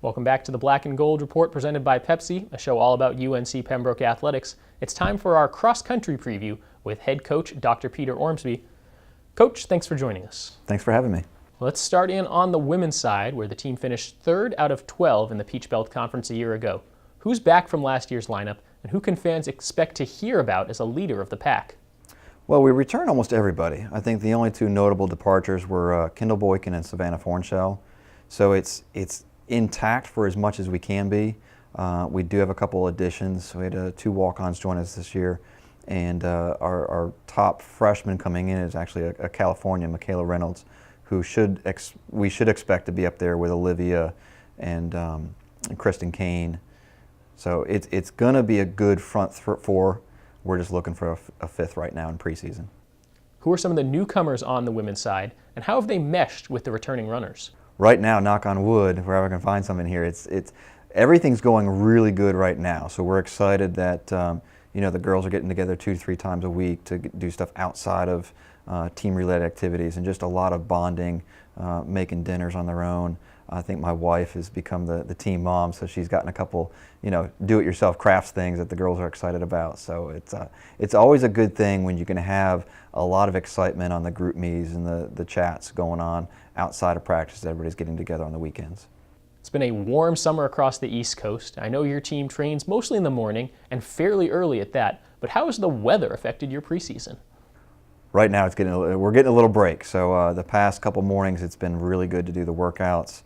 Welcome back to the Black and Gold Report presented by Pepsi, a show all about UNC Pembroke athletics. It's time for our cross-country preview with head coach Dr. Peter Ormsby. Coach, thanks for joining us. Thanks for having me. Let's start in on the women's side, where the team finished 3rd out of 12 in the Peach Belt Conference a year ago. Who's back from last year's lineup, and who can fans expect to hear about as a leader of the pack? Well, we returned almost everybody. I think the only two notable departures were Kendall Boykin and Savannah Fornshell. So it's intact for as much as we can be. We do have a couple additions. We had 2 walk-ons join us this year, and our top freshman coming in is actually a Californian, Michaela Reynolds, who we should expect to be up there with Olivia and Kristen Kane. So it's going to be a good front 4. We're just looking for a 5th right now in preseason. Who are some of the newcomers on the women's side, and how have they meshed with the returning runners? Right now, knock on wood, wherever I can find some in here, everything's going really good right now. So we're excited that the girls are getting together 2 to 3 times a week to do stuff outside of team-related activities, and just a lot of bonding, making dinners on their own. I think my wife has become the team mom, so she's gotten a couple, do-it-yourself crafts things that the girls are excited about. So it's always a good thing when you can have a lot of excitement on the group me's and the chats going on outside of practice. Everybody's getting together on the weekends. It's been a warm summer across the East Coast. I know your team trains mostly in the morning and fairly early at that, but how has the weather affected your preseason? Right now we're getting a little break. So the past couple mornings it's been really good to do the workouts.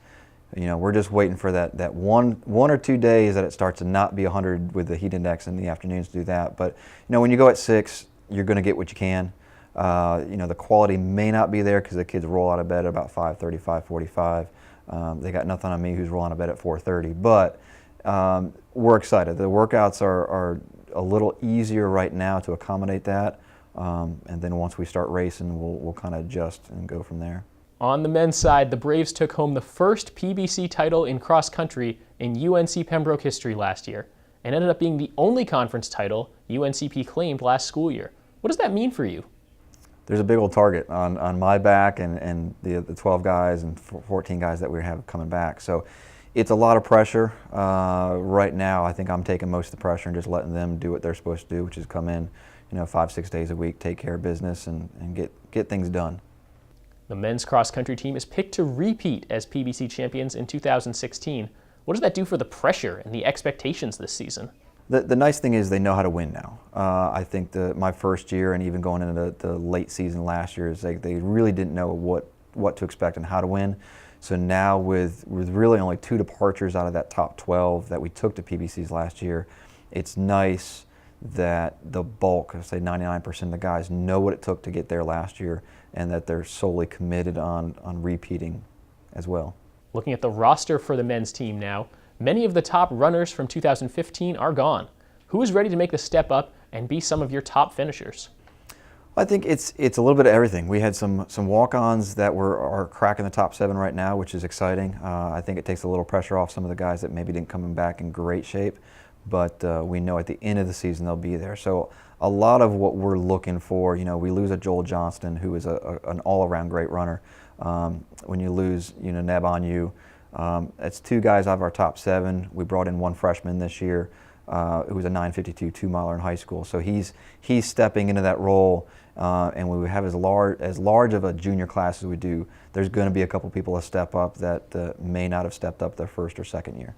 We're just waiting for that one or 2 days that it starts to not be 100 with the heat index in the afternoons to do that. But when you go at 6, you're going to get what you can. The quality may not be there because the kids roll out of bed at about 5:30, 5:45. They got nothing on me who's rolling out of bed at 4:30. But we're excited. The workouts are a little easier right now to accommodate that. And then once we start racing, we'll kind of adjust and go from there. On the men's side, the Braves took home the first PBC title in cross country in UNC Pembroke history last year, and ended up being the only conference title UNCP claimed last school year. What does that mean for you? There's a big old target on my back and the 12 guys and 14 guys that we have coming back. So it's a lot of pressure. Right now, I think I'm taking most of the pressure and just letting them do what they're supposed to do, which is come in 5-6 days a week, take care of business, and get things done. The men's cross-country team is picked to repeat as PBC champions in 2016. What does that do for the pressure and the expectations this season? The nice thing is they know how to win now. I think my first year and even going into the late season last year, is they really didn't know what to expect and how to win. So now with really only 2 departures out of that top 12 that we took to PBCs last year, it's nice that the bulk, say 99% of the guys, know what it took to get there last year, and that they're solely committed on repeating as well. Looking at the roster for the men's team now, many of the top runners from 2015 are gone. Who is ready to make the step up and be some of your top finishers? I think it's a little bit of everything. We had some walk-ons that are cracking the top 7 right now, which is exciting. I think it takes a little pressure off some of the guys that maybe didn't come back in great shape, but we know at the end of the season they'll be there. So a lot of what we're looking for, we lose a Joel Johnston, who is an all-around great runner. When you lose, Neb Onyu, it's 2 guys out of our top 7. We brought in 1 freshman this year, who was a 9:52 2-miler in high school. So he's stepping into that role, and we have as large of a junior class as we do. There's going to be a couple people that step up that may not have stepped up their first or second year.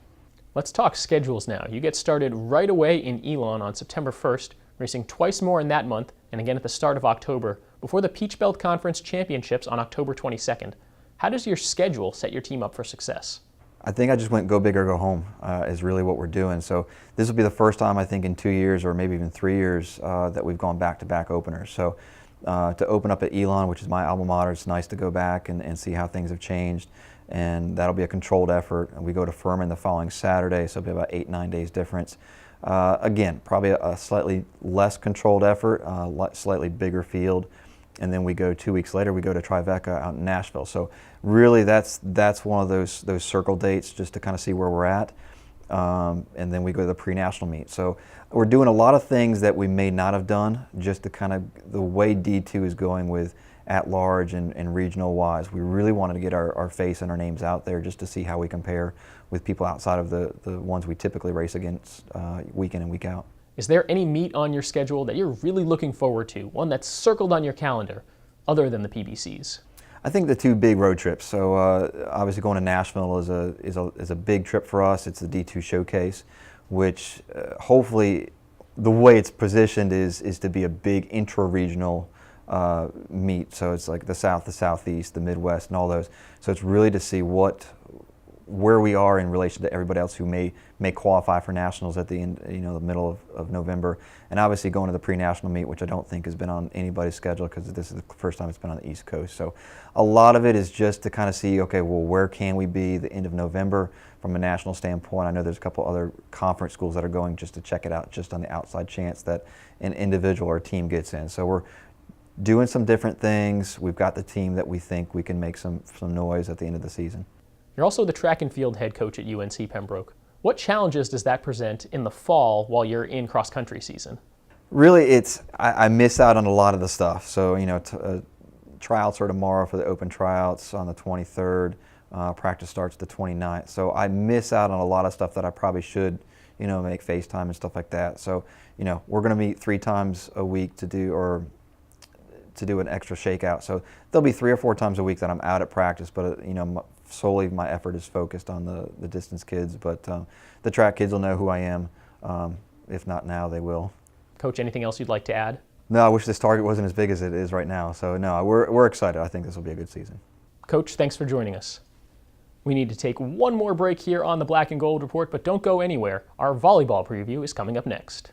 Let's talk schedules now. You get started right away in Elon on September 1st, racing twice more in that month and again at the start of October, before the Peach Belt Conference Championships on October 22nd. How does your schedule set your team up for success? I think I just went go big or go home is really what we're doing. So this will be the first time, I think, in 2 years or maybe even 3 years that we've gone back-to-back openers. So to open up at Elon, which is my alma mater, it's nice to go back and see how things have changed. And that'll be a controlled effort. And we go to Furman the following Saturday, so it'll be about 8-9 days difference. Again, probably a slightly less controlled effort, slightly bigger field. And then we go 2 weeks later, we go to Tribeca out in Nashville. So really that's one of those circle dates just to kind of see where we're at. and then we go to the pre-national meet. So we're doing a lot of things that we may not have done, just to kind of the way D2 is going with at large and regional wise. We really wanted to get our face and our names out there just to see how we compare with people outside of the ones we typically race against week in and week out. Is there any meet on your schedule that you're really looking forward to, one that's circled on your calendar, other than the PBCs? I think the two big road trips. So obviously going to Nashville is a big trip for us. It's the D2 showcase, which hopefully the way it's positioned is to be a big intra-regional meet. So it's like the South, the Southeast, the Midwest, and all those. So it's really to see where we are in relation to everybody else who may qualify for nationals at the end, the middle of November, and obviously going to the pre-national meet, which I don't think has been on anybody's schedule because this is the first time it's been on the East Coast. So a lot of it is just to kind of see, okay, well, where can we be the end of November from a national standpoint? I know there's a couple other conference schools that are going just to check it out, just on the outside chance that an individual or team gets in. So we're doing some different things. We've got the team that we think we can make some noise at the end of the season. You're also the track and field head coach at UNC Pembroke. What challenges does that present in the fall while you're in cross-country season? Really, I miss out on a lot of the stuff. So, tryouts are tomorrow for the open tryouts on the 23rd. Practice starts the 29th. So I miss out on a lot of stuff that I probably should, make FaceTime and stuff like that. So, we're going to meet 3 times a week to do an extra shakeout. So there'll be 3 or 4 times a week that I'm out at practice, but solely my effort is focused on the distance kids. But the track kids will know who I am. If not now, they will. Coach, anything else you'd like to add? No, I wish this target wasn't as big as it is right now. So no, we're excited. I think this will be a good season. Coach, thanks for joining us. We need to take one more break here on the Black and Gold Report, but don't go anywhere. Our volleyball preview is coming up next.